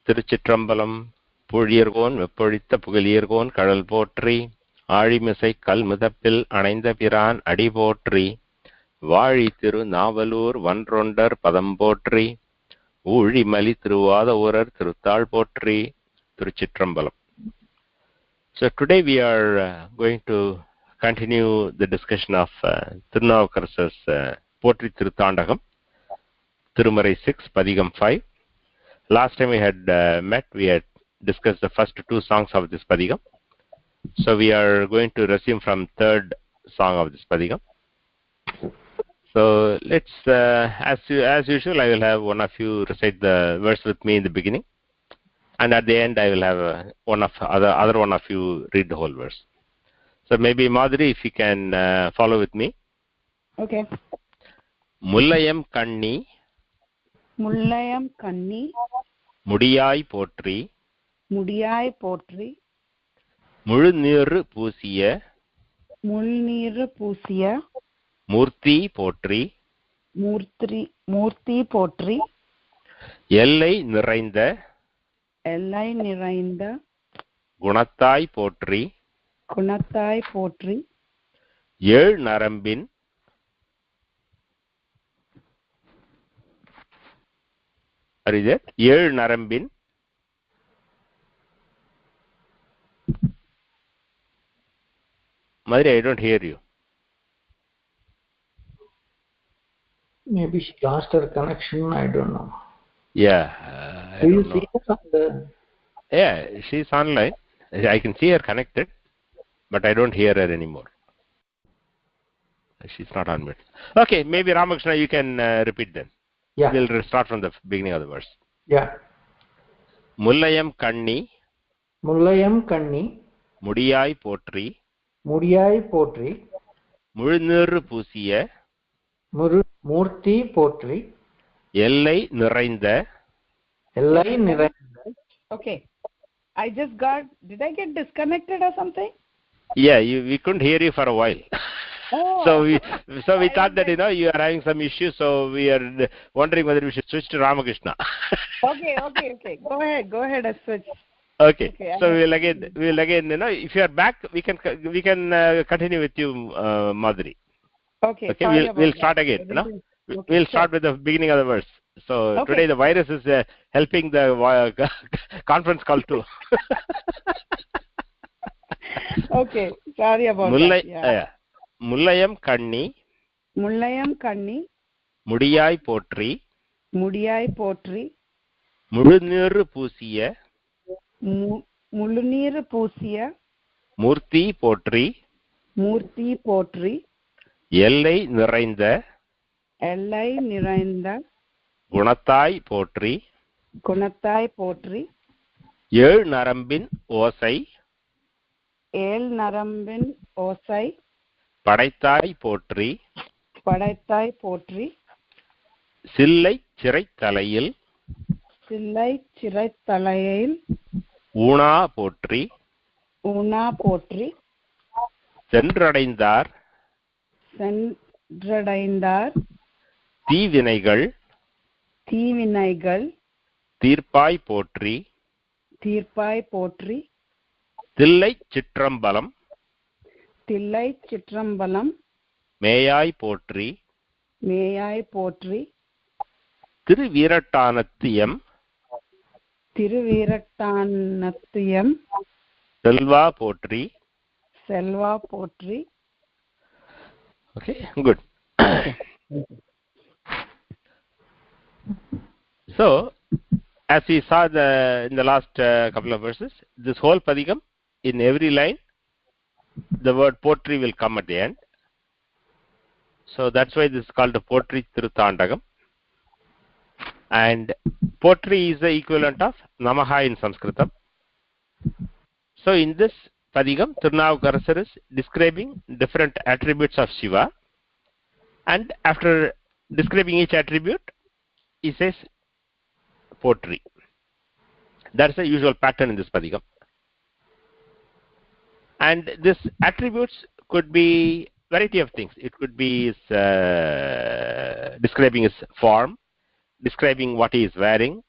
திருச்சிற்றம்பலம். புழியர்கோன் வெப்பொழித்த புகழியர்கோன் கடல் போற்றி. ஆழிமிசை கல்முதப்பில் அணைந்த பிரான் அடி போற்றி. வாழி திருநாவலூர் வன்றொண்டர் பதம் போற்றி. ஊழிமலி திருவாத ஊரர் திருத்தாள் போற்றி. திருச்சிற்றம்பலம். So today we are going to continue the discussion of Thirunavukkarasar's pōṭri tiruttāṇḍagam, Tirumurai 6, padhigam 5. Last time we had met, we had discussed the first two songs of this padhigam. So we are going to resume from third song of this padhigam. So let's, as usual, I will have one of you recite the verse with me in the beginning, and at the end I will have other one of you read the whole verse. So maybe Madhuri, if you can follow with me. Okay. mullai-am kaṇṇi. mullai-am kaṇṇi. muḍiyāy pōṭri. muḍiyāy pōṭri. muḻu-nīṟu pūsiya. muḻu-nīṟu pūsiya. mūrttī pōṭri. mūrttī pōṭri. ellai niṛainda. niṛainda. kuṇattāy pōṭri. kuṇattāy pōṭri. ēḻ-narambin. Are you there? ēḻ-narambin. Madhuri, I don't hear you. Maybe she lost her connection, I don't know. Yeah. Do you see her on the... Yeah, she's online. I can see her connected, but I don't hear her anymore. She's not on mute. Okay, maybe Ramakrishna, you can repeat then. Yeah. We'll start from the beginning of the verse. Yeah. mullai-am kaṇṇi. mullai-am kaṇṇi. muḍiyāy pōṭri. muḍiyāy pōṭri. muḻu-nīṛu pūsiya. mūrttī pōṭri. ellai niṛainda. niṛainda. Okay. Did I get disconnected or something? Yeah, we couldn't hear you for a while. Oh. So we thought that you are having some issues, so we are wondering whether we should switch to Ramakrishna. Okay. Go ahead and switch. Okay. So we'll again if you are back, we can continue with you, Madhuri. Okay. We'll start again. We'll start with the beginning of the verse. So today the virus is helping the conference call too. Okay. Sorry about that. Yeah. mullai-am kaṇṇi. mullai-am kaṇṇi. muḍiyāy pōṭri. muḍiyāy pōṭri. muḻu-nīṛu pūsiya. muḻu-nīṛu pūsiya. mūrttī pōṭri. mūrttī pōṭri. ellai niṛainda. niṛainda. kuṇattāy pōṭri. kuṇattāy pōṭri. ēḻ-narambin ōsai. ēḻ-narambin ōsai. paḍaittāy pōṭri. paḍaittāy pōṭri. sillaic cirait-talaiyil. sillaic cirait-talaiyil. Una pōṭri. Una pōṭri. seṇḍraḍaindār. seṇḍraḍaindār. தீவினைகள். தீர்ப்பாய் pōṭri. pōṭri. தில்லைச் Chitrambalam. மேயாய் pōṭri. pōṭri. tiru-vīraṭṭānattu. tiruvīraṭṭānattu. Selva pōṭri. pōṭri. Okay, good. So, as we saw in the last couple of verses, this whole padhigam, in every line, the word pōṭri will come at the end. So that's why this is called the pōṭri tiruttāṇḍagam. And pōṭri is the equivalent of namaha in Sanskritam. So in this padhigam, Thirunavukkarasar is describing different attributes of Shiva. And after describing each attribute, he says pōṭri. That's the usual pattern in this padhigam. And this attributes could be variety of things. It could be describing his form, describing what he is wearing,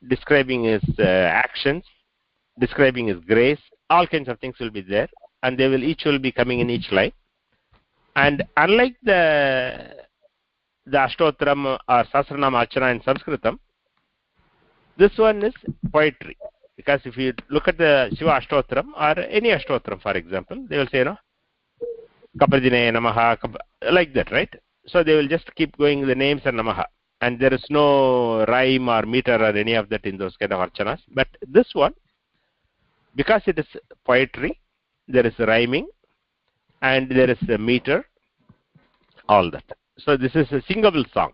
describing his actions, describing his grace. All kinds of things will be there, and they will each will be coming in each line. And unlike the Ashtotram or Sahasranama Archana in Sanskritam, this one is poetry. Because if you look at the Shiva Ashtotram or any Ashtotram, for example, they will say, Kapadine Namaha, like that, right? So they will just keep going the names and Namaha. And there is no rhyme or meter or any of that in those kind of archanas. But this one, because it is poetry, there is rhyming and there is a meter, all that. So this is a singable song.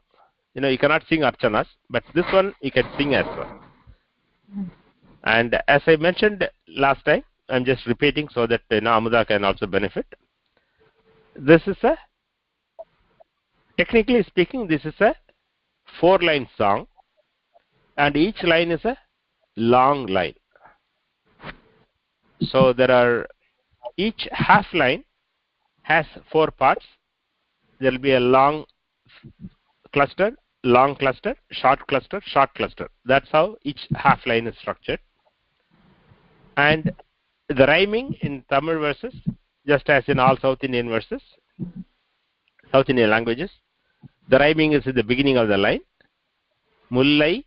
You cannot sing archanas, but this one you can sing as well. And as I mentioned last time, I'm just repeating so that Amuda can also benefit. This is technically speaking, this is a 4-line song, and each line is a long line. So each half line has 4 parts. There will be a long cluster, short cluster, short cluster. That's how each half line is structured. And the rhyming in Tamil verses, just as in all South Indian verses, South Indian languages, the rhyming is at the beginning of the line. Mullai,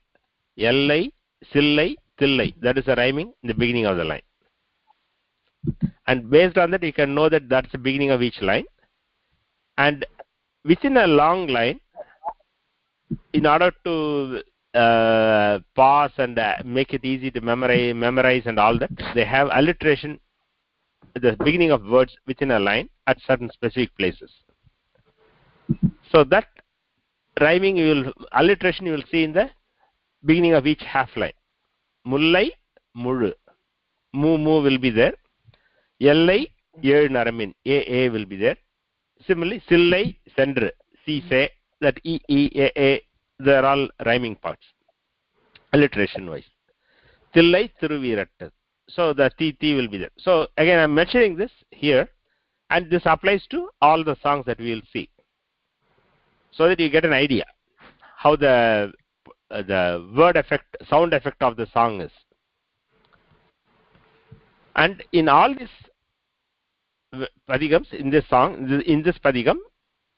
ellai, sillaic, tillai. That is the rhyming in the beginning of the line. And based on that, you can know that that's the beginning of each line. And within a long line, in order to pause and make it easy to memorize and all that, they have alliteration at the beginning of words within a line at certain specific places. So that rhyming, alliteration you will see in the beginning of each half line. Mullai, muļu. Mu will be there. Ellai, ēḻ-narambin. A will be there. Similarly, sillaic, seṇḍra. C, that E, they are all rhyming parts, alliteration wise. Cirait, tiru-vīraṭṭānattu. So the T will be there. So again, I'm mentioning this here, and this applies to all the songs that we will see, so that you get an idea how the word effect, sound effect of the song is. And in all these padhigams, in this song, in this padhigam,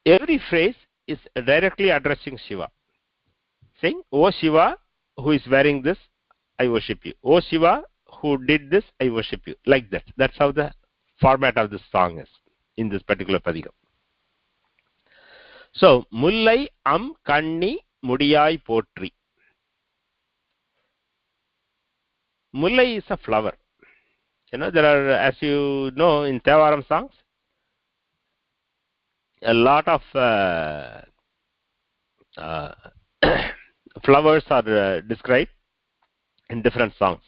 every phrase is directly addressing Shiva, saying, "O Shiva, who is wearing this, I worship you. O Shiva, who did this, I worship you." Like that. That's how the format of this song is in this particular padhigam. So, mullai-am kaṇṇi muḍiyāy pōṭri. Mullai is a flower. There are, as you know, in thevaram songs, a lot of flowers are described in different songs.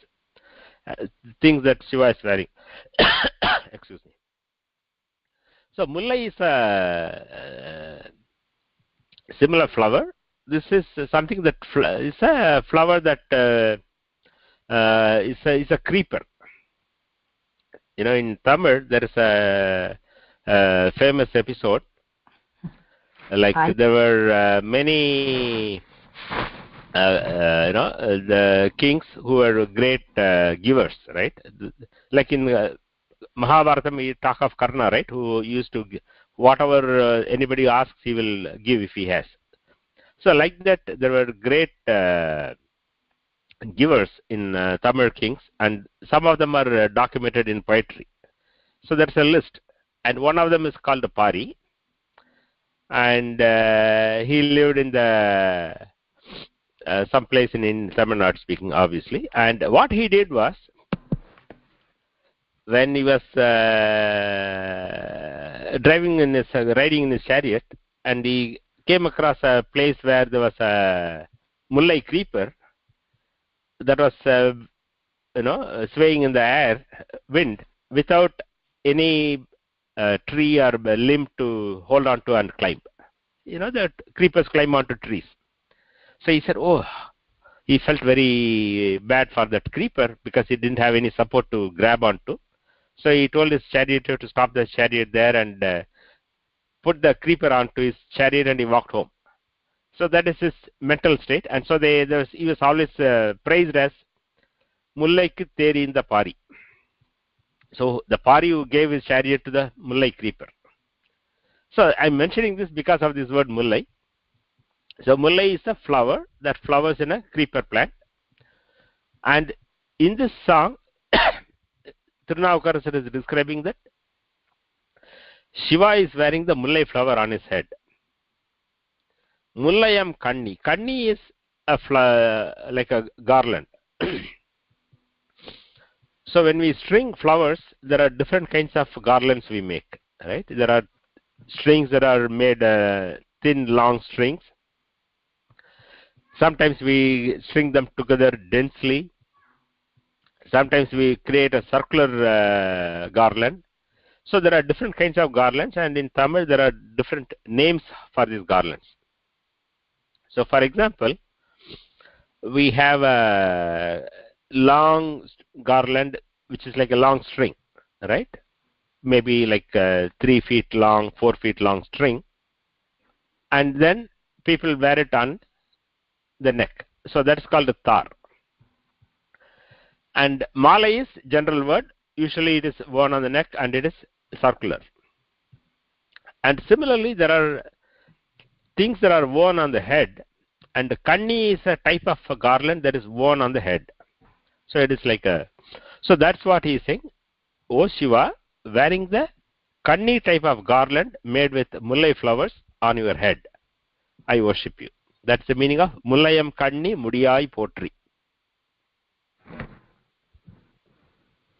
Things that Shiva is wearing. Excuse me. So, mullai is a similar flower. This is something that is a flower that is a creeper. In Tamil, there is a famous episode. Like there were many, the kings who were great givers, right? Like in Mahabharata, we talk of Karna, right? Who used to give, whatever anybody asks, he will give if he has. So like that, there were great givers in Tamil kings, and some of them are documented in poetry. So there's a list, and one of them is called Pari, and he lived in the some place in Tamil Nadu speaking, obviously. And what he did was, when he was riding in his chariot, and he came across a place where there was a mullai creeper that was swaying in the air, wind, without any tree or limb to hold on to and climb. The creepers climb onto trees. So he said, he felt very bad for that creeper because he didn't have any support to grab onto. So he told his charioteer to stop the chariot there and put the creeper onto his chariot, and he walked home. So that is his mental state, and so he was always praised as mullaikku therinda pari. So the pari who gave his chariot to the mullai creeper. So I'm mentioning this because of this word mullai. So mullai is a flower that flowers in a creeper plant. And in this song, Thirunavukkarasar is describing that Shiva is wearing the mullai flower on his head. Mullai-am kaṇṇi. Kaṇṇi is like a garland. So when we string flowers, there are different kinds of garlands we make, right? There are strings that are made thin, long strings. Sometimes we string them together densely. Sometimes we create a circular garland. So there are different kinds of garlands, and in Tamil there are different names for these garlands. So for example, we have a long garland which is like a long string, right? Maybe like 3 feet long, 4 feet long string, and then people wear it on the neck. So that's called a tar. And mala is general word. Usually it is worn on the neck and it is circular. And similarly, there are things that are worn on the head, and the kaṇṇi is a type of a garland that is worn on the head. So it is like a, so that's what he is saying. O Shiva, wearing the kaṇṇi type of garland made with mullai flowers on your head, I worship you. That's the meaning of mullai-am kaṇṇi muḍiyāy pōṭri.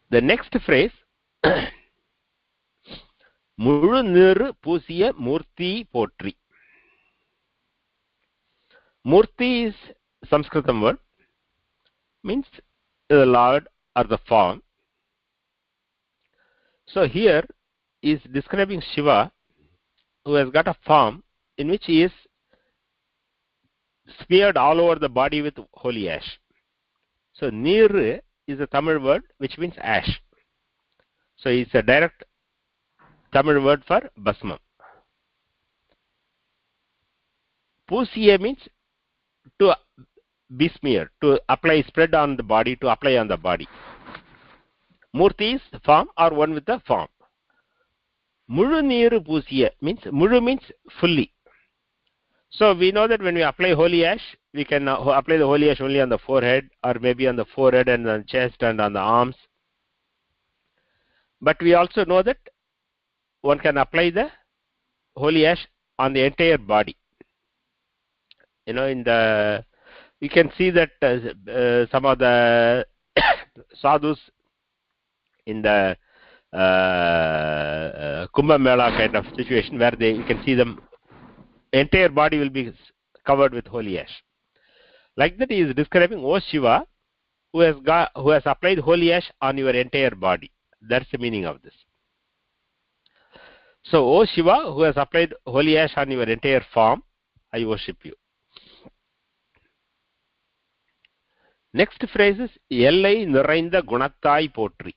The next phrase, muḻu-nīṟu pūsiya mūrttī pōṭri. Mūrttī is Sanskritam word, means the Lord or the form. So here is describing Shiva, who has got a form in which he is smeared all over the body with holy ash. So Nīṛu is a Tamil word which means ash. So it's a direct Tamil word for basmam. Pūsiya means to be smeared, to apply, spread on the body, to apply on the body. Mūrttī is form or one with the form. Muḻu-nīṛu pūsiya means, muļu means fully. So we know that when we apply holy ash, we can apply the holy ash only on the forehead, or maybe on the forehead and on the chest and on the arms. But we also know that one can apply the holy ash on the entire body. You know, in the, you can see that some of the sadhus in the Kumbh Mela kind of situation where you can see them, entire body will be covered with holy ash. Like that, he is describing, O Shiva, who has applied holy ash on your entire body. That's the meaning of this. So, O Shiva, who has applied holy ash on your entire form, I worship you. Next phrase is ellai niṛainda kuṇattāy pōṭri.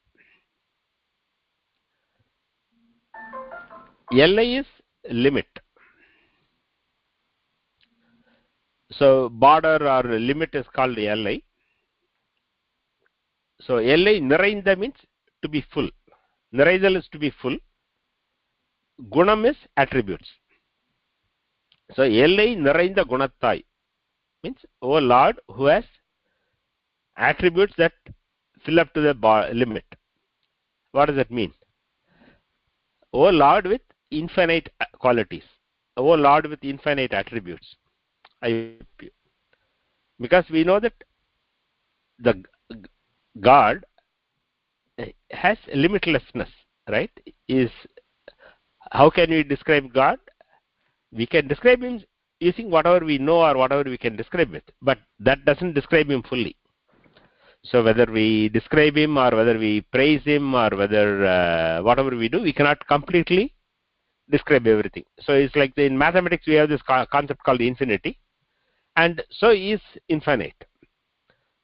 Ellai is limit. So border or limit is called ellai. So ellai niṛainda means to be full. Niṛainda is to be full. Gunam is attributes. So ellai niṛainda kuṇattāy means, O Lord, who has attributes that fill up to the limit. What does that mean? O Lord with infinite qualities. O Lord with infinite attributes. I worship you. Because we know that the God has limitlessness, right? How can we describe God? We can describe him using whatever we know or whatever we can describe with, but that doesn't describe him fully. So whether we describe him or whether we praise him or whether whatever we do, we cannot completely describe everything. So it's like in mathematics we have this concept called infinity, and so he is infinite.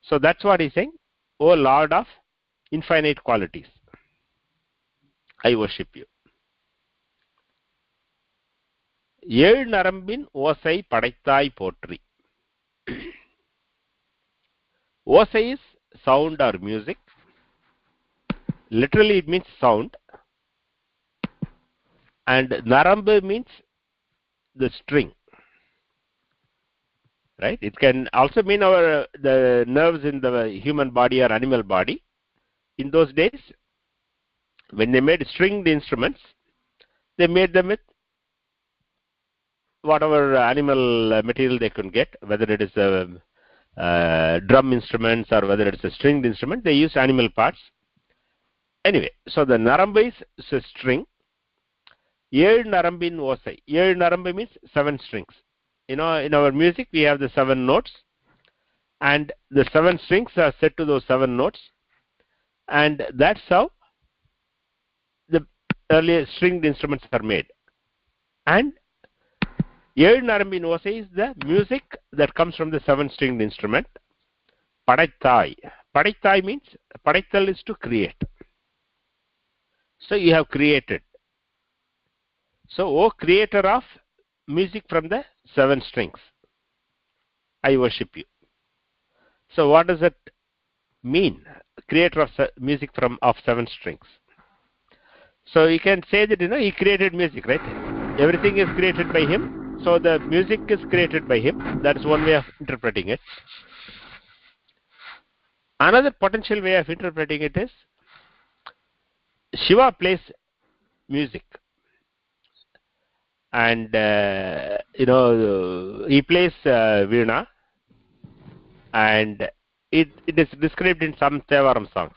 So that's what he's saying. O Lord of infinite qualities, I worship you. ēḻ-narambin ōsai paḍaittāy pōṭri. Ōsai is sound or music. Literally it means sound. And narambu means the string. Right? It can also mean the nerves in the human body or animal body. In those days, when they made stringed instruments, they made them with whatever animal material they could get, whether it is drum instruments or whether it's a stringed instrument, they used animal parts. Anyway, so the narambu is a string. ēḻ-narambin ōsai. ēḻ-narambi means 7 strings. You know, in our music we have the 7 notes, and the 7 strings are set to those 7 notes, and that's how the earlier stringed instruments are made. And ēḻ-narambin ōsai is the music that comes from the 7 stringed instrument. Paḍaittāy. Paḍaittāy means, paḍaittal is to create. So you have created. So, O creator of music from the 7 strings, I worship you. So what does it mean? Creator of music of 7 strings. So you can say that, you know, he created music, right? Everything is created by him. So the music is created by him. That is one way of interpreting it. Another potential way of interpreting it is, Shiva plays music. And, you know, he plays veena. And it is described in some thevaram songs.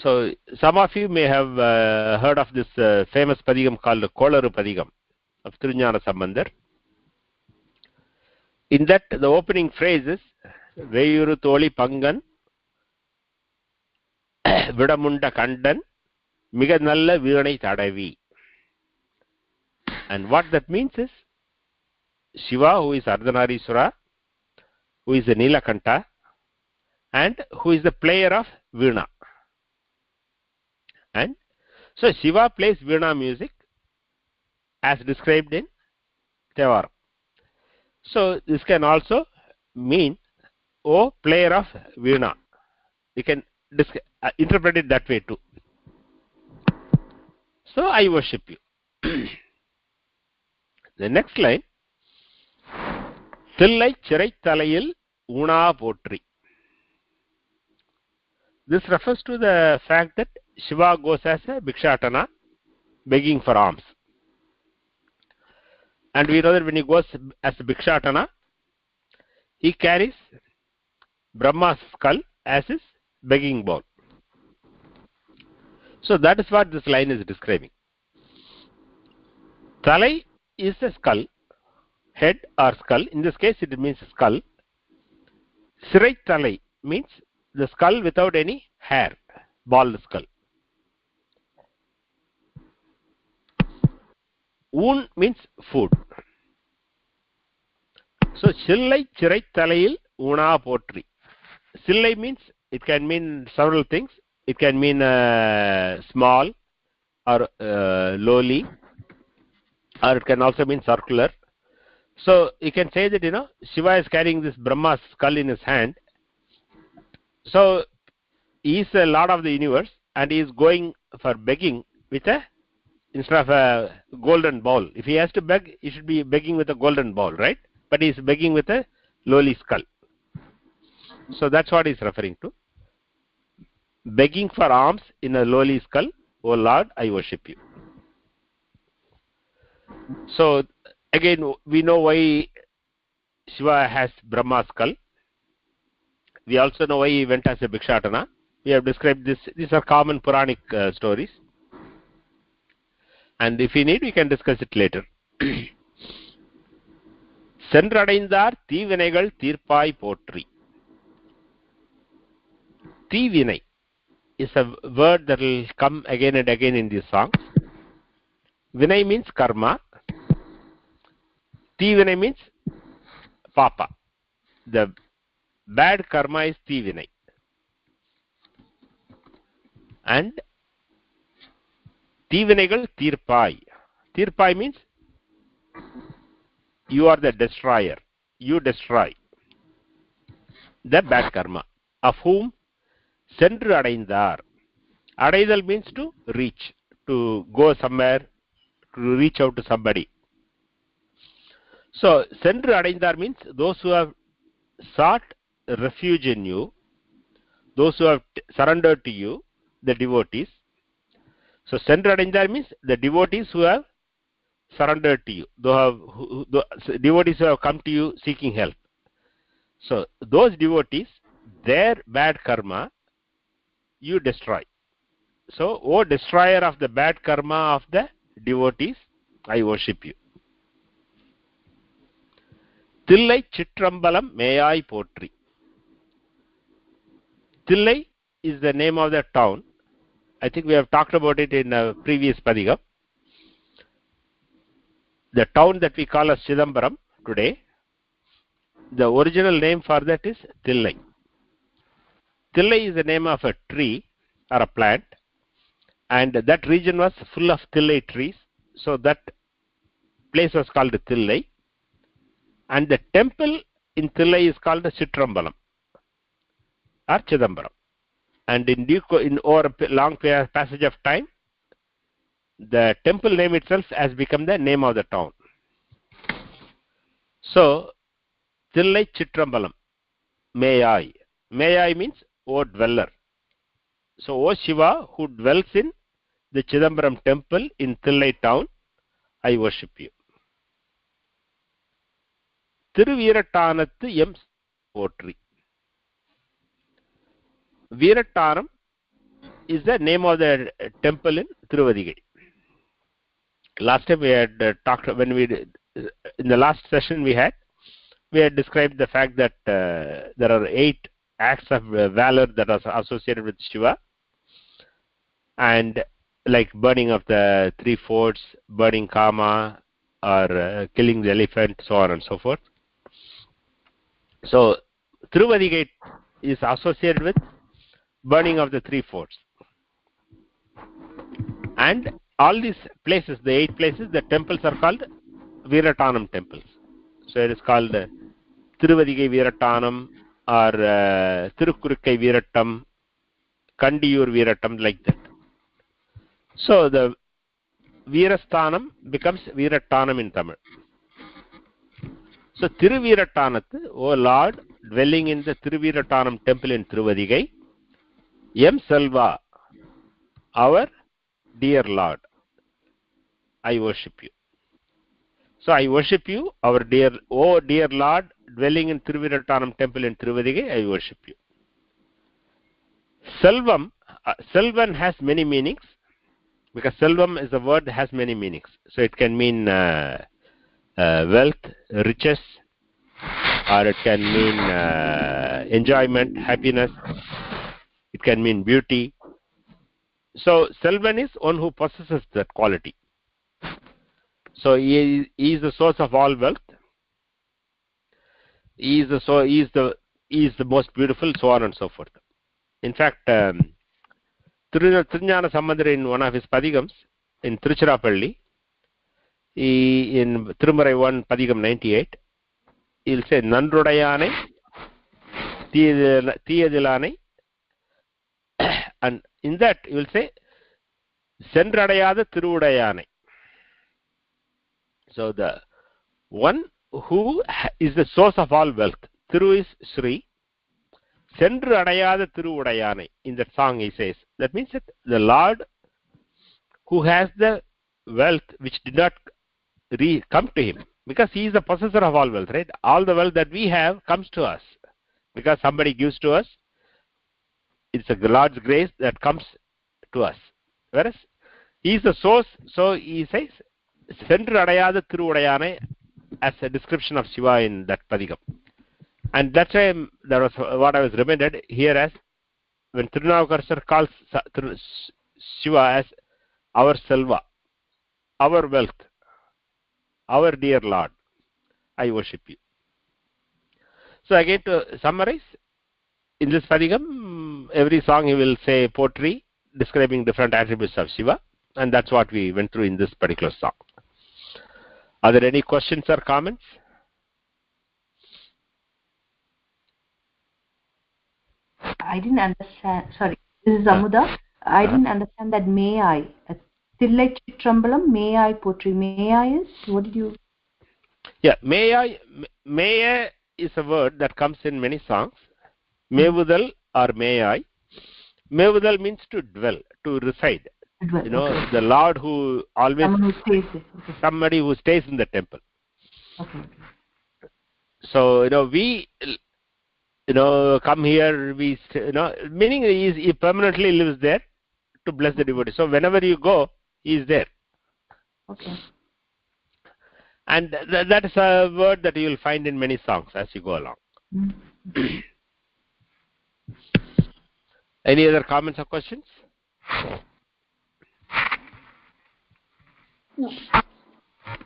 So some of you may have heard of this famous padhigam called the Kolaru padhigam of Thirunavukkarasar. In that, the opening phrase is Veyuru Toli Pangan Vidamunda Kandan Miga Nalla Viranai Tadavi. And what that means is, Shiva, who is Ardhanariswara, who is the Nilakanta, and who is the player of veena. And so Shiva plays veena music as described in thevaram. So this can also mean, O player of veena. You can interpret it that way too. So I worship you. The next line, sillaic cirait-talaiyil pōṭri. This refers to the fact that Shiva goes as a bhikshatana, begging for alms. And we know that when he goes as a bhikshatana, he carries Brahma's skull as his begging bowl. So that is what this line is describing. Talai is a skull, head or skull. In this case it means skull. Cirait-talaiyil means the skull without any hair, bald skull. Un means food. So sillaic cirait-talaiyil pōṭri. Sillai means, it can mean several things. It can mean small or lowly, or it can also mean circular. So you can say that, you know, Shiva is carrying this Brahma's skull in his hand. So he is the Lord of the universe, and he is going for begging with instead of a golden bowl. If he has to beg, he should be begging with a golden bowl, right? But he is begging with a lowly skull. So that's what he is referring to. Begging for alms in a lowly skull. O Lord, I worship you. So again, we know why Shiva has Brahma's skull. We also know why he went as a bhikshatana. We have described this. These are common Puranic stories. And if we need, we can discuss it later. seṇḍraḍaindār tava-neṟigaḻ tīrpāy pōṭri. Tivinai is a word that will come again and again in these songs. Vinay means karma. Tivinai means papa. The bad karma is tivinai. And Tīvinaigaļ tīrpāy. Tīrpāy means you are the destroyer. You destroy the bad karma. Of whom? seṇḍraḍaindār. Adaidal means to reach, to go somewhere, to reach out to somebody. So seṇḍraḍaindār means those who have sought refuge in you, those who have surrendered to you, the devotees. So seṇḍraḍaindār means the devotees who have surrendered to you, the devotees who have come to you seeking help. So those devotees, their bad karma, you destroy. So, O destroyer of the bad karma of the devotees, I worship you. Thillai Chitrambalam Mayai pōṭri. Thillai is the name of the town. I think we have talked about it in a previous padhigam. The town that we call as Chidambaram today, the original name for that is Thillai. Thillai is the name of a tree or a plant, and that region was full of Thillai trees, so that place was called Thillai, and the temple in Thillai is called Chitrambalam or Chidambaram. And over a long passage of time, the temple name itself has become the name of the town. So Thillai Chitrambalam Mayai. Mayai means O dweller. So O Shiva, who dwells in the Chidambaram temple in Thillai town, I worship you. Tiru-vīraṭṭānattu pōṭri. Vīraṭṭānam is the name of the temple in Tiruvadigai. Last time we had talked, in the last session we had described the fact that there are 8 acts of valor that are associated with Shiva, and like burning of the 3 forts, burning Kama, or killing the elephant, so on and so forth. So Tiruvadigai is associated with burning of the 3 forts, and all these places, the 8 places, the temples are called Vīraṭṭānam temples. So it is called Tiruvadigai Vīraṭṭānam, or Tirukkurukkai Vīrattam, Kandiyur Vīrattam, like that. So the Vīrasthanam becomes Vīraṭṭānam in Tamil. So Tiru-vīraṭṭānattu, O Lord, dwelling in the Tiru-vīraṭṭānam temple in Tiruvadigai, Yam Selva, our dear Lord, I worship you. So I worship you, our dear, O dear Lord, dwelling in Tiru-vīraṭṭānam temple in Tiruvadigai, I worship you. Selvam, Selvan has many meanings, because Selvam is a word that has many meanings. So it can mean wealth, riches, or it can mean enjoyment, happiness. It can mean beauty. So Selvan is one who possesses that quality. So he is the source of all wealth. He is the most beautiful, so on and so forth. In fact, Thirunavukkarasar in one of his padhigams in Tiruchirappalli, in Tirumurai 1 padhigam 98, he will say Nandrudayanai Thiyadilanai, and in that he will say Seṇḍraḍaiyāda Thiruvudayanai. So the one who is the source of all wealth, Thiru is Sri, Seṇḍraḍaiyāda Thiruvudayanai. In that song he says, that means that the Lord who has the wealth which did not come to him, because he is the possessor of all wealth, right? All the wealth that we have comes to us because somebody gives to us. It's a Lord's grace that comes to us, whereas he is the source. So he says Seṇḍraḍaiyāda Thiruvudayanai as a description of Shiva in that padhigam. And that's why that was what I was reminded here, as when Thirunavukkarasar calls Shiva as our Selva, our wealth, our dear Lord, I worship you. So again, to summarize, in this padhigam, every song he will say pōṭri, describing different attributes of Shiva. And that's what we went through in this particular song. Are there any questions or comments? I didn't understand. Sorry, this is Amuda. I didn't understand that may I. Sillaic Chitrambalam, may I pōṭri. May I is, what did you? Yeah, may I is a word that comes in many songs. Mevudal or may I. Mevudal means to dwell, to reside. You know, okay. The Lord who always, somebody who stays in the temple. Okay. So, you know, we, you know, come here, we, you know, meaning he permanently lives there to bless the devotee. So whenever you go, he is there. Okay. And that is a word that you will find in many songs as you go along. Mm-hmm. Any other comments or questions? No.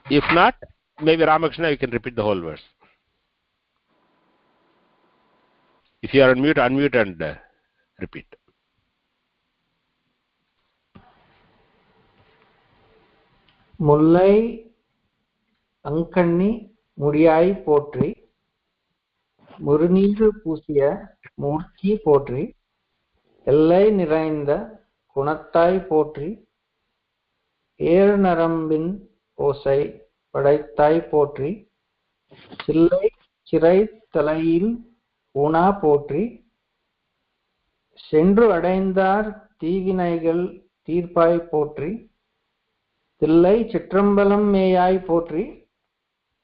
If not, maybe Ramakrishna, you can repeat the whole verse. If you are on mute, unmute and repeat. Mullai kaṇṇi muḍiyāy pōṭri, muḻu-nīṟu pūsiya mūrttī pōṭri, ellai niṛainda kuṇattāy pōṭri, ēḻ-narambin ōsai paḍaittāy pōṭri, cirait-talaiyil pōṭri, seṇḍraḍaindār tீவினைகள் தீர்ப்பாய் pōṭri, Thillai Chitrambalam Meyai pōṭri,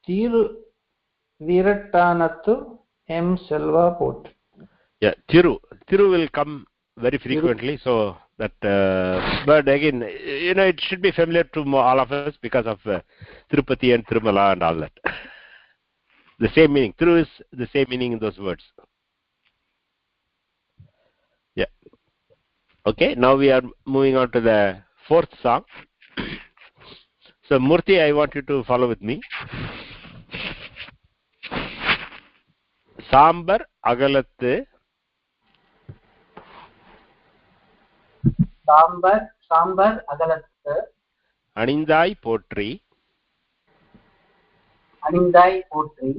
tiru-vīraṭṭānattu selva pōṭri. Yeah, tiru will come very frequently, so that but again, you know, it should be familiar to all of us because of Tirupati and Tirumala and all that. The same meaning. Tiru is the same meaning in those words. Yeah. Okay, now we are moving on to the fourth song. So Mūrttī, I want you to follow with me. Sambar agalattu. Sambar agalattu. Anindāy pōṭri. Anindāy pōṭri.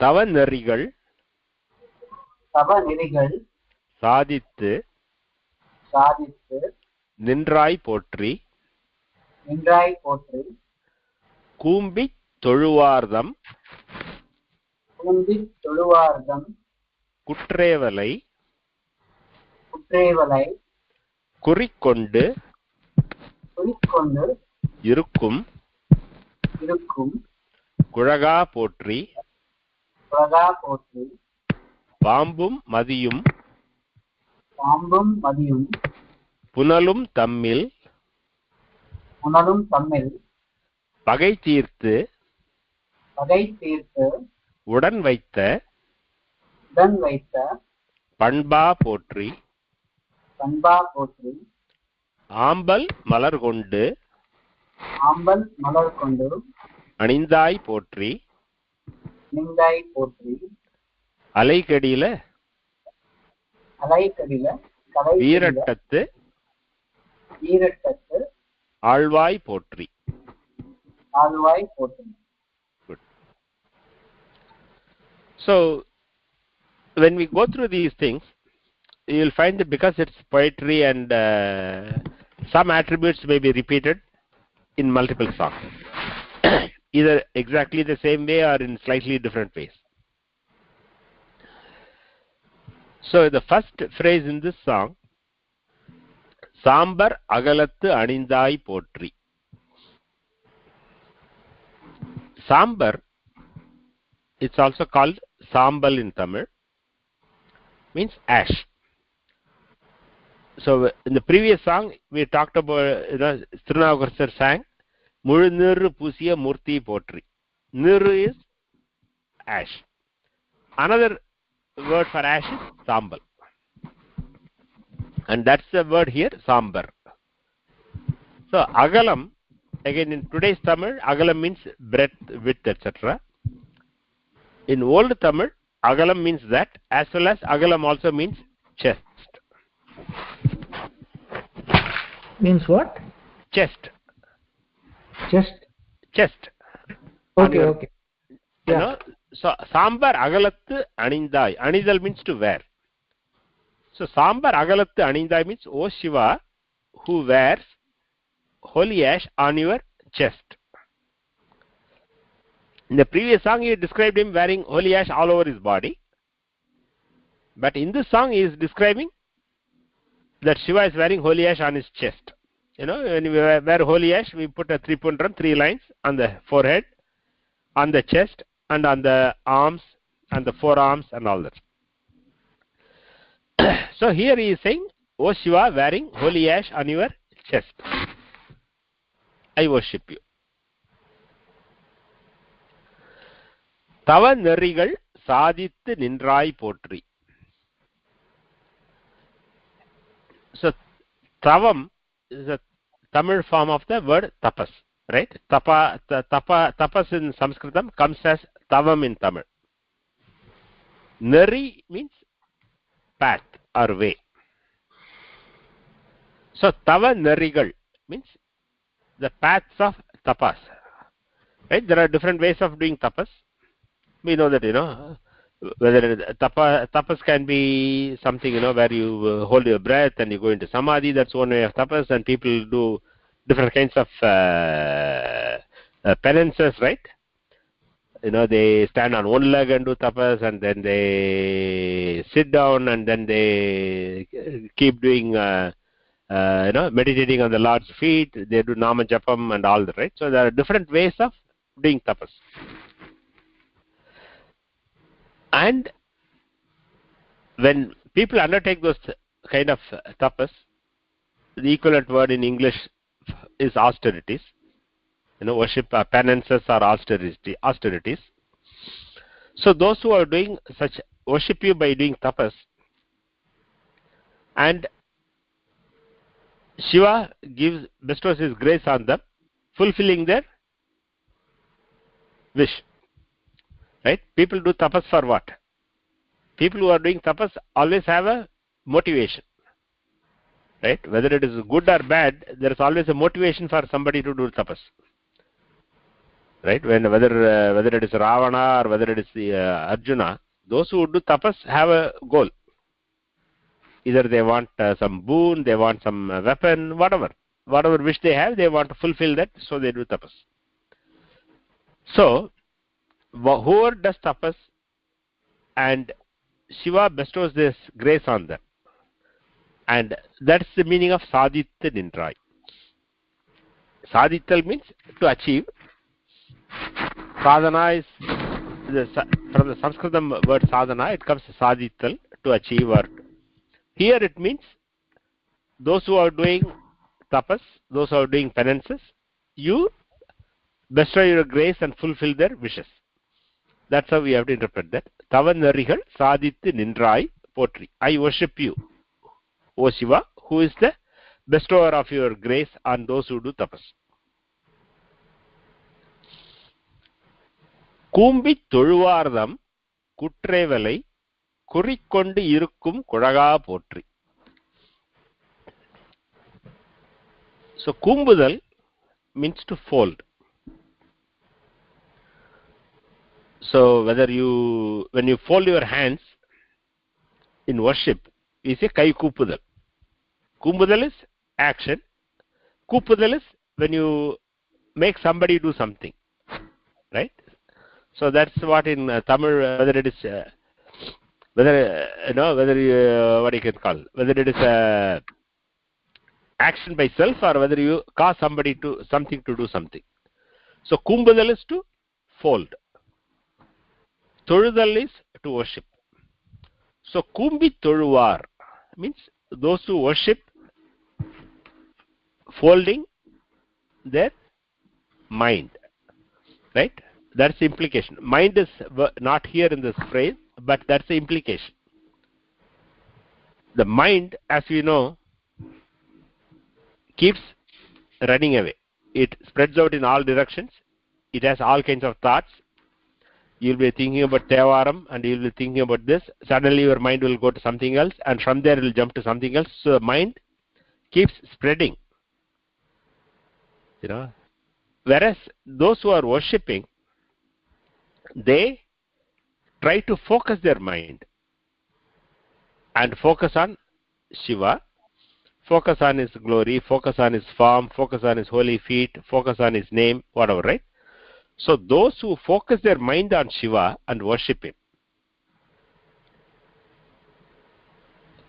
tava-neṟigaḻ. tava-neṟigaḻ. சாதித்து. நின்றாய் pōṭri. நின்றாய் pōṭri. கூம்பித் தொழுவார்தம். குற்றேவலை. குறிக்கொண்டு. இருக்கும். குழகா pōṭri. பாம்பும் மதியும். புனலும் தம்மில். pagai-tīrttu. உḍan-vaitta. பண்பா pōṭri. ஆம்பல் மலர் கொண்டு. அணிந்தாய் pōṭri. அலைகடில. வீரட்டத்து. ஆழ்வாய் pōṭri. Good. So when we go through these things, you will find that because it's poetry and some attributes may be repeated in multiple songs, either exactly the same way or in slightly different ways. So the first phrase in this song, Sambar agalattu anindāy pōṭri. Sambar, it's also called Sambal in Tamil, means ash. So in the previous song we talked about, you know, Thirunavukkarasar sang muḻu-nīṛu pūsiya mūrttī pōṭri. Nīṛu is ash. Another word for ash is sambal, and that's the word here, sambar. So agalam, again in today's Tamil, agalam means breadth, width, etc. In old Tamil, agalam means that, as well as agalam also means chest. Means what? chest. Okay, okay. You know, so sambar agalattu anindai. Anidal means to wear. So sambar agalattu anindai means, O Shiva, who wears holy ash on your chest. In the previous song, he described him wearing holy ash all over his body. But in this song, he is describing that Shiva is wearing holy ash on his chest. You know, when we wear holy ash, we put a tripundram, 3 lines on the forehead, on the chest, and on the arms, and the forearms, and all that. So here he is saying, O Shiva, wearing holy ash on your chest, I worship you. tava-neṟigaḻ சாதித்து நின்றாய் pōṭri. So tavam is a Tamil form of the word tapas, right? Tapas in Sanskritam comes as tavam in Tamil. Neṛi means path or way. So tava-neṛigaḻ means the paths of tapas. Right? There are different ways of doing tapas. We know that, you know, whether tapas can be something, you know, where you hold your breath and you go into samadhi. That's one way of tapas, and people do different kinds of penances, right? You know, they stand on one leg and do tapas, and then they sit down, and then they keep doing, you know, meditating on the Lord's feet. They do nama japam and all that, right? So there are different ways of doing tapas. And when people undertake those kind of tapas, the equivalent word in English is austerities. You know, worship, penances or austerities. So those who are doing such worship you by doing tapas, and Shiva bestows his grace on them, fulfilling their wish. Right? People do tapas for what? People who are doing tapas always have a motivation. Right? Whether it is good or bad, there is always a motivation for somebody to do tapas. Right? Whether it is Ravana or whether it is Arjuna, those who do tapas have a goal. Either they want some boon, they want some weapon, whatever wish they have, they want to fulfill that, so they do tapas. So whoever does tapas and Shiva bestows this grace on them, and that's the meaning of sadittu nindrai. Sadittal means to achieve. Sadhana is from the Sanskritam word sadhana, it comes sadittal, to achieve. Or here it means those who are doing tapas, those who are doing penances, you bestow your grace and fulfill their wishes. That's how we have to interpret that. tava-neṛigaḻ சாதித்து நின்றாய் pōṭri. I worship you, O Shiva, who is the bestower of your grace on those who do tapas. கூம்பித் தொழுவார்தம் குற்றேவலை குறிக்கொண்டு இருக்கும் குழகா pōṭri. So கூம்புதல் means to fold. So when you fold your hands in worship, we say kai koopudal. Koopudal is action. Koopudal is when you make somebody do something, right? So that's what in Tamil, whether it is what you can call, whether it is action by self or whether you cause somebody to do something. So kumbudal is to fold. Thozhudal is to worship. So kumbi thozhuvar means those who worship folding their mind, right? That's the implication. Mind is not here in this phrase, but that's the implication. The mind, as we know, keeps running away. It spreads out in all directions. It has all kinds of thoughts. You'll be thinking about thevaram and you'll be thinking about this. Suddenly your mind will go to something else, and from there it will jump to something else. So the mind keeps spreading. Whereas those who are worshipping, they try to focus their mind and focus on Shiva, focus on his glory, focus on his form, focus on his holy feet, focus on his name, whatever, right? So those who focus their mind on Shiva and worship him,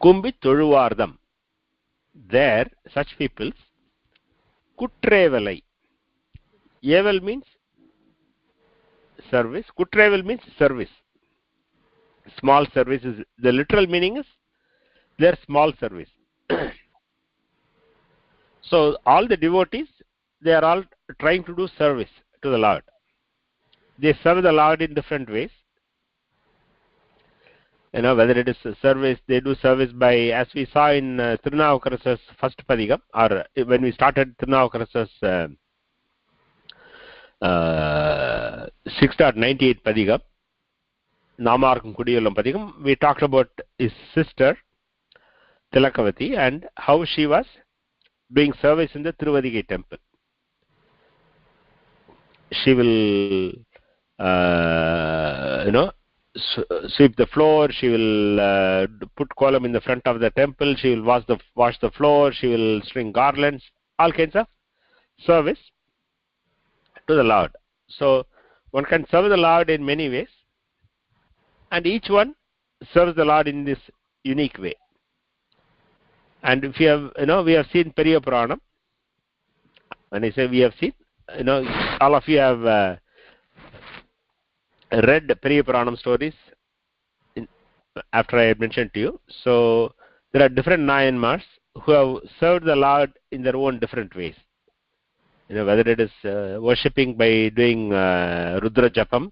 Kumbi Thiruvardam, there, such peoples, Kuttrevalai. Eval means service, Kuttreval means service. Small service is, the literal meaning is their small service. So all the devotees, they are all trying to do service to the Lord. They serve the Lord in different ways. Whether it is service, they do service by, as we saw in Thirunavukkarasar's first padhigam, or when we started Thirunavukkarasar's 6.98 padhigam, Namarkam Kudiyulam padhigam, we talked about his sister Tilakavati and how she was doing service in the Tiruvadigai temple. She will sweep the floor, she will put kolam in the front of the temple, she will wash the floor, she will string garlands, all kinds of service to the Lord. So one can serve the Lord in many ways, and each one serves the Lord in this unique way. And if you have, we have seen Periya Puranam. When I say we have seen, all of you have read Periya Puranam stories after I had mentioned to you. So there are different Nayanmars who have served the Lord in their own different ways. Whether it is worshipping by doing Rudra Japam,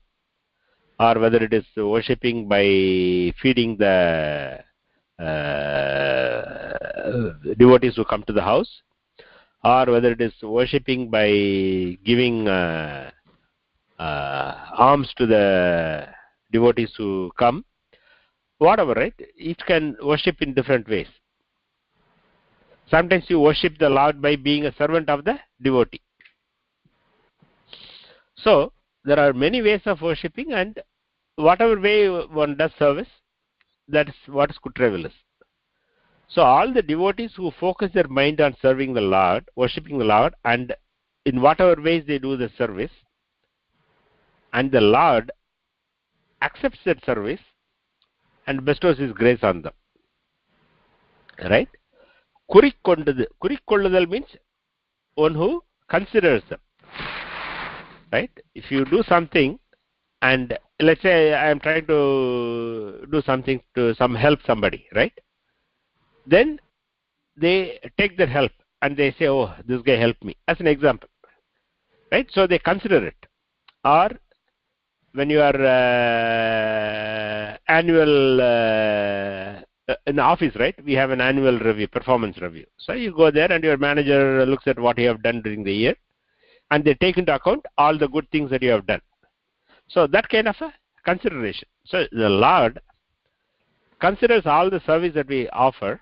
or whether it is worshipping by feeding the devotees who come to the house, or whether it is worshipping by giving alms to the devotees who come, whatever, right? Each can worship in different ways. Sometimes you worship the Lord by being a servant of the devotee. So there are many ways of worshipping, and whatever way one does service, that is what Kuttreval is. So all the devotees who focus their mind on serving the Lord, worshipping the Lord, and in whatever ways they do the service, and the Lord accepts that service and bestows his grace on them. Right? Kurikkolludal means one who considers them. Right? If you do something, and let's say I am trying to do something to help somebody, right? Then they take that help and they say, oh, this guy helped me, as an example. Right? So they consider it. Or when you are annual in the office, right? We have an annual review, performance review. So you go there and your manager looks at what you have done during the year, and they take into account all the good things that you have done. So that kind of a consideration. So the Lord considers all the service that we offer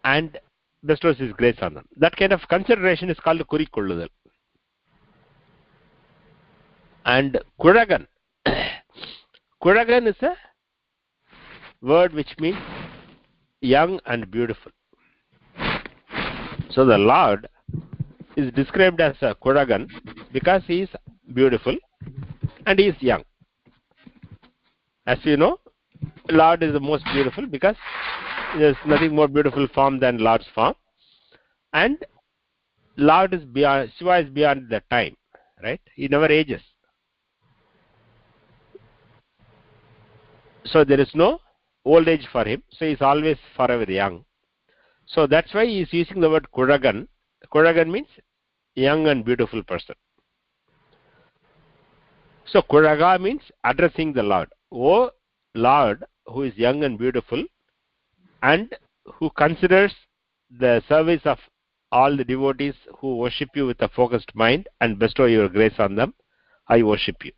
and bestows his grace on them. That kind of consideration is called Kurikkolludal. And Kuragan. Kuragan is a word which means young and beautiful. So the Lord is described as a Kuragan because he is beautiful and he is young. As you know, Lord is the most beautiful because there is nothing more beautiful form than Lord's form, and Lord is beyond, Shiva is beyond the time, right? He never ages. So there is no old age for him, so he is always forever young. So that's why he is using the word Kuragan. Kuragan means young and beautiful person. So Kuraga means addressing the Lord. O Lord, who is young and beautiful and who considers the service of all the devotees who worship you with a focused mind and bestow your grace on them, I worship you.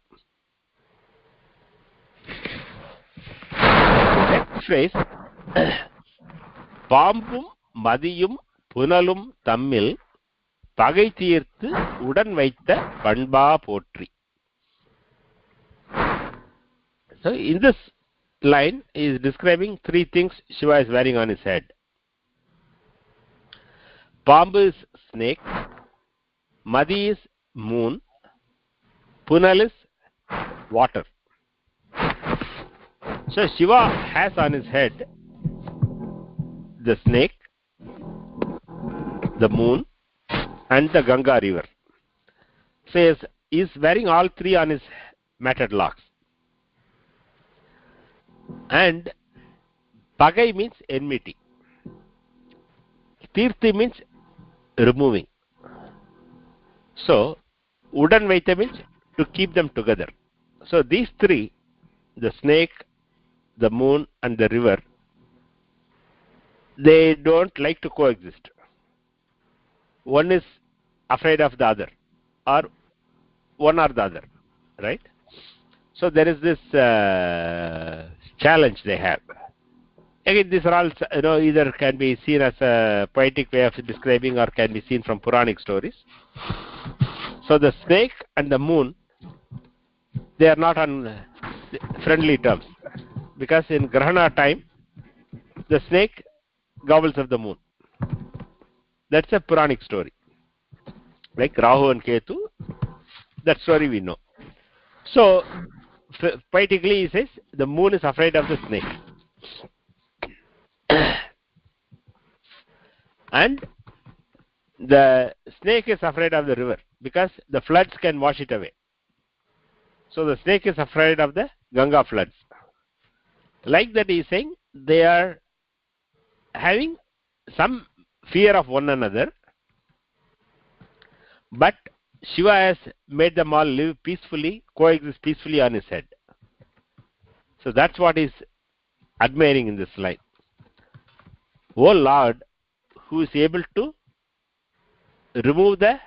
Next phrase, Pampum Madiyum Punalum Tammil pagai-tīrttu uḍan-vaitta panba pōṭri. So in this line he is describing three things Shiva is wearing on his head. Pambu is snake, Madi is moon, Punal is water. So Shiva has on his head the snake, the moon and the Ganga river. So he is wearing all three on his matted locks. And pagai means enmity. Tirttu means removing. So uḍan-vaitta means to keep them together. So these three, the snake, the moon and the river, they don't like to coexist. One is afraid of the other, or one or the other, right? So there is this challenge they have. Again, these are all, either can be seen as a poetic way of describing or can be seen from Puranic stories. So the snake and the moon, they are not on friendly terms, because in Grahana time, the snake gobbles of the moon. That's a Puranic story. Like Rahu and Ketu, that story we know. So poetically he says the moon is afraid of the snake. And the snake is afraid of the river because the floods can wash it away. So the snake is afraid of the Ganga floods. Like that he is saying they are having some fear of one another, but Shiva has made them all live peacefully, coexist peacefully on his head. So that's what he's admiring in this line. O Lord, who is able to remove the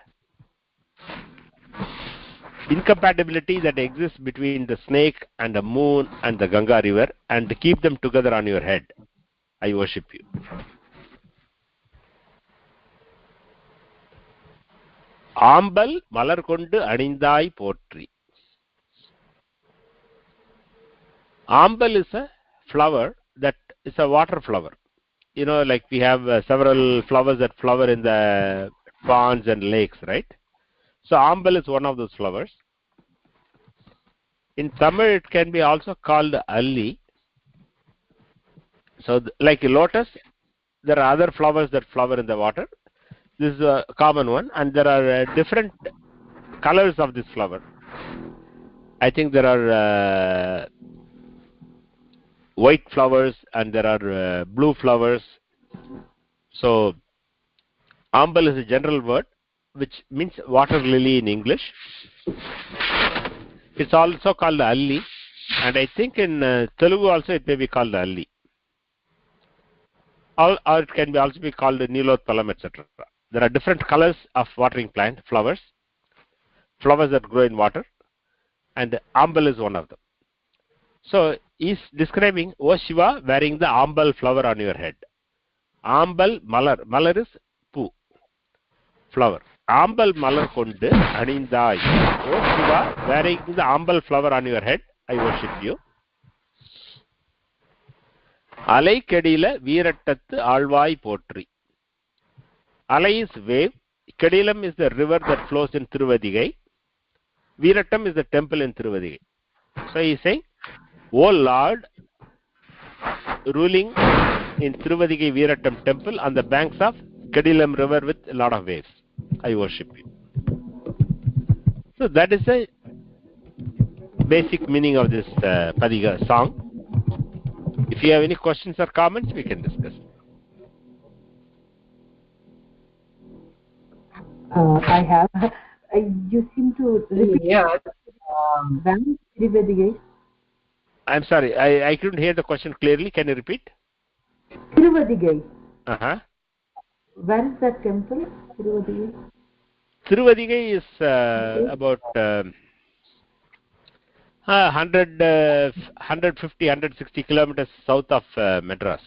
incompatibility that exists between the snake and the moon and the Ganga river and keep them together on your head, I worship you. ஆம்பல் மலர் கொண்டு அணிந்தாய் போற்றி. Ambal is a flower that is a water flower. Like we have several flowers that flower in the ponds and lakes, right? So Ambal is one of those flowers. In Tamil it can be also called ellai. So like a lotus, there are other flowers that flower in the water. This is a common one, and there are different colors of this flower. I think there are white flowers and there are blue flowers. So Ambal is a general word which means water lily in English. It's also called ellai, and I think in Telugu also it may be called ellai. Or it can be also be called Neelotthalam, etc. There are different colors of watering plant, flowers that grow in water, and Ambal is one of them. So he is describing, O Shiva, wearing the Ambal flower on your head. Ambal malar. Malar is poo, flower. Ambal malar kondu anindai. O Shiva, wearing the Ambal flower on your head, I worship you. Alai kedila vīraṭṭānattu āļvāy pōṭri. Alai is wave, Kedilam is the river that flows in Tiruvadigai, Vīraṭṭam is the temple in Tiruvadigai. So he is saying, O Lord, ruling in Tiruvadigai Vīraṭṭam temple on the banks of Kedilam river with a lot of waves, I worship you. So that is the basic meaning of this Padhiga song. If you have any questions or comments, we can discuss. I have. You seem to repeat. Yeah. I'm sorry, I couldn't hear the question clearly. Can you repeat? Tiruvadigai. Where is that temple? Tiruvadigai. Tiruvadigai is about 150, 160 kilometers south of Madras.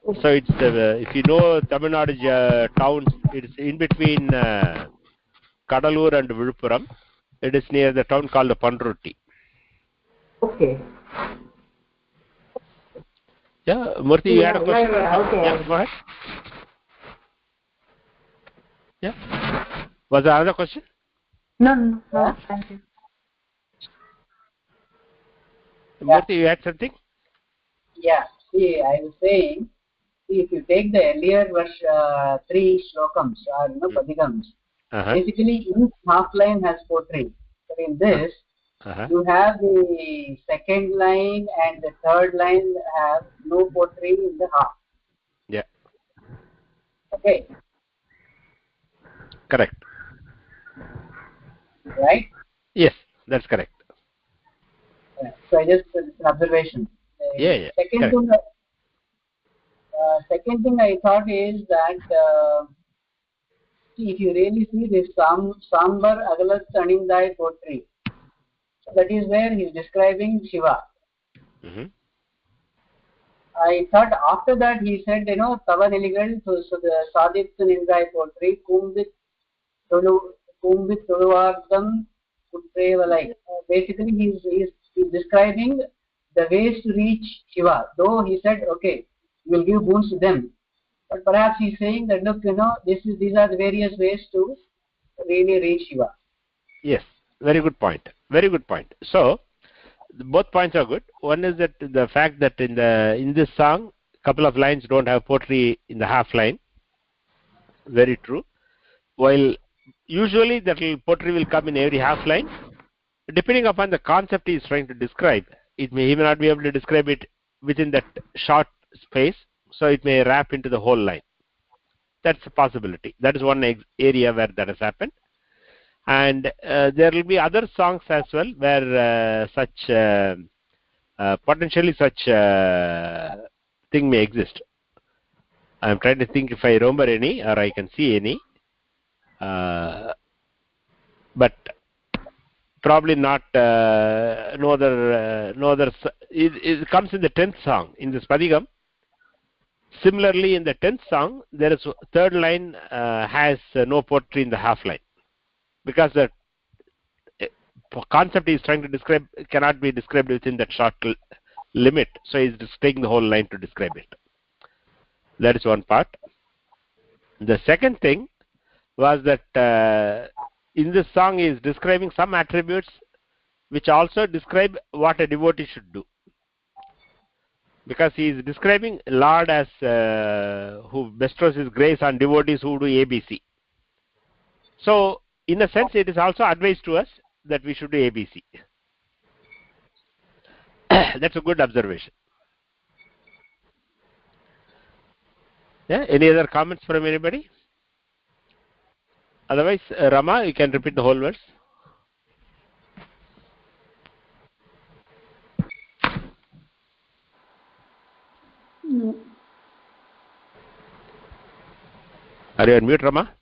So it's if you know Tamil Nadu towns, it's in between Kadalur and Viluppuram. It is near the town called Pandrutti. Okay. Yeah, Murthy, you had a question? Okay. Yeah, go ahead. Yeah. Was there another question? No, thank you. Murthy, you had something? Yeah. See, I was saying, if you take the earlier verse, 3 slokams or padhigams, basically each half line has pōṭri. But in this, you have the second line and the third line have no pōṭri in the half. Yeah. Okay. Correct. Right? Yes, that's correct. So I just an observation. Yeah. Second thing I thought is that if you really see this sambar agalat anindai pōṭri, that is where he is describing Shiva. I thought after that he said, tava-neṟigaḻ, so the sadittu nindai pōṭri, kumbit tuluvartham kutrevalai. Basically he is describing the ways to reach Shiva. Though he said, okay, you will give boons to them, but perhaps he is saying that look, these are the various ways to really reach Shiva. Yes, very good point. Very good point. So both points are good. One is that the fact that in this song, couple of lines don't have pōṭri in the half line. Very true. While usually that pōṭri will come in every half line, depending upon the concept he is trying to describe. He may not be able to describe it within that short space, so it may wrap into the whole line. That's a possibility. That is one area where that has happened. And there will be other songs as well where potentially such thing may exist. I am trying to think if I remember any or I can see any, but probably not. No other. It comes in the 10th song in this padhigam. Similarly, in the 10th song, there is third line has no pōṭri in the half line, because the concept he is trying to describe cannot be described within that short limit. So he is just taking the whole line to describe it. That is one part. The second thing was that in this song he is describing some attributes which also describe what a devotee should do. Because he is describing Lord as who bestows his grace on devotees who do ABC. So, in a sense, it is also advice to us that we should do ABC. That's a good observation. Yeah. Any other comments from anybody? Otherwise, Rama, you can repeat the whole verse. No. Are you on mute, Rama?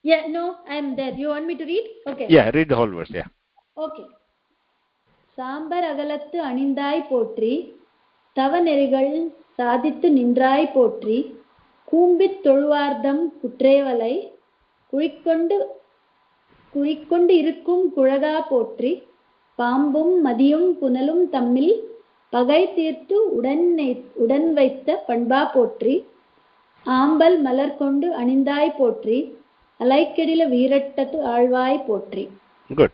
Yeah, no, I'm there. You want me to read? Okay. Yeah, read the whole verse, yeah. Okay. Sambar agalattu anindai pōṭri, tava-neṟigaḻ sadittu nindrai pōṭri, kumbit tuluvartham kutrevalai, kurikkondu irukkum kulaga pōṭri, pāmbum madiyum punalum tammil, pagai-tīrttu uḍan-vaitta panba pōṭri, ஆம்பல் மலர் கொண்டு அணிந்தாய் போற்றி அலைக்கெடில வீரட்டத்து ஆழ்வாய் போற்றி. Good.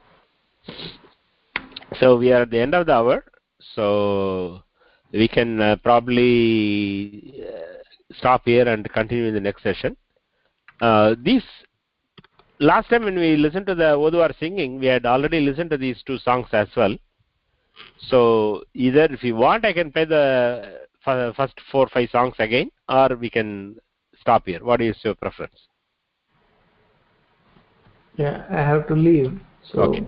So we are at the end of the hour, so we can probably stop here and continue in the next session. These last time when we listened to the Oduvar singing, we had already listened to these two songs as well. So either if you want, I can play the first 4 or 5 songs again, or we can stop here. What is your preference? Yeah, I have to leave. So. Okay.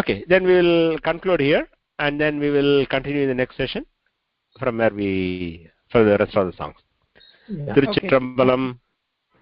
Okay, then we will conclude here, and then we will continue in the next session from where we for the rest of the songs. Yeah. Tiruchitrambalam.